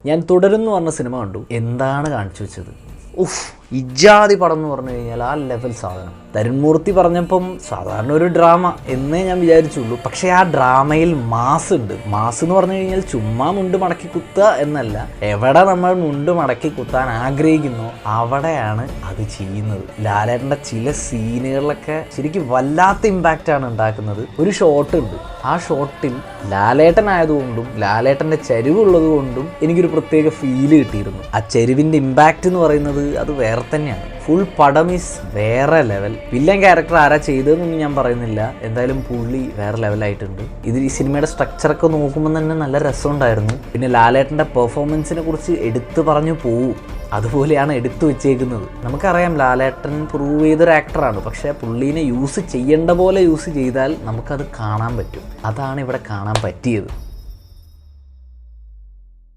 ഞാൻ തുടരുന്നു പറഞ്ഞ സിനിമ കണ്ടു. എന്താണ് കാണിച്ചു വെച്ചത്? ഉഫ്, ഇജാതി പടം എന്ന് പറഞ്ഞു കഴിഞ്ഞാൽ ആ ലെവൽ സാധനം. തരുൺമൂർത്തി പറഞ്ഞപ്പം സാധാരണ ഒരു ഡ്രാമ എന്നേ ഞാൻ വിചാരിച്ചുള്ളൂ. പക്ഷേ ആ ഡ്രാമയിൽ മാസ് ഉണ്ട്. മാസ് എന്ന് പറഞ്ഞു കഴിഞ്ഞാൽ ചുമ്മാ മുണ്ട് മടക്കി കുത്തുക എന്നല്ല, എവിടെ നമ്മൾ മുണ്ട് മടക്കി കുത്താൻ ആഗ്രഹിക്കുന്നോ അവിടെയാണ് അത് ചെയ്യുന്നത്. ലാലേട്ടൻ്റെ ചില സീനുകളിലൊക്കെ ശരിക്കും വല്ലാത്ത ഇമ്പാക്റ്റാണ് ഉണ്ടാക്കുന്നത്. ഒരു ഷോട്ട് ഉണ്ട്, ആ ഷോട്ടിൽ ലാലേട്ടനായതുകൊണ്ടും ലാലേട്ടൻ്റെ ചരിവുള്ളത് കൊണ്ടും എനിക്കൊരു പ്രത്യേക ഫീല് കിട്ടിയിരുന്നു. ആ ചരിവിൻ്റെ ഇമ്പാക്റ്റ് എന്ന് പറയുന്നത് അത് വേറെ തന്നെയാണ്. ഫുൾ പടം ഈസ് വേറെ ലെവൽ. വില്ലൻ ക്യാരക്ടർ ആരാ ചെയ്തതെന്നൊന്നും ഞാൻ പറയുന്നില്ല, എന്തായാലും പുള്ളി വേറെ ലെവലായിട്ടുണ്ട്. ഇത് ഈ സിനിമയുടെ സ്ട്രക്ചറൊക്കെ നോക്കുമ്പോൾ തന്നെ നല്ല രസമുണ്ടായിരുന്നു. പിന്നെ ലാലേട്ടൻ്റെ പെർഫോമൻസിനെ കുറിച്ച് എടുത്തു പറഞ്ഞു പോവും, അതുപോലെയാണ് എടുത്തു വെച്ചേക്കുന്നത്. നമുക്കറിയാം ലാലേട്ടൻ പ്രൂവ് ചെയ്തൊരു ആക്ടറാണ്, പക്ഷേ പുള്ളീനെ യൂസ് ചെയ്യേണ്ട പോലെ യൂസ് ചെയ്താൽ നമുക്കത് കാണാൻ പറ്റും. അതാണ് ഇവിടെ കാണാൻ പറ്റിയത്.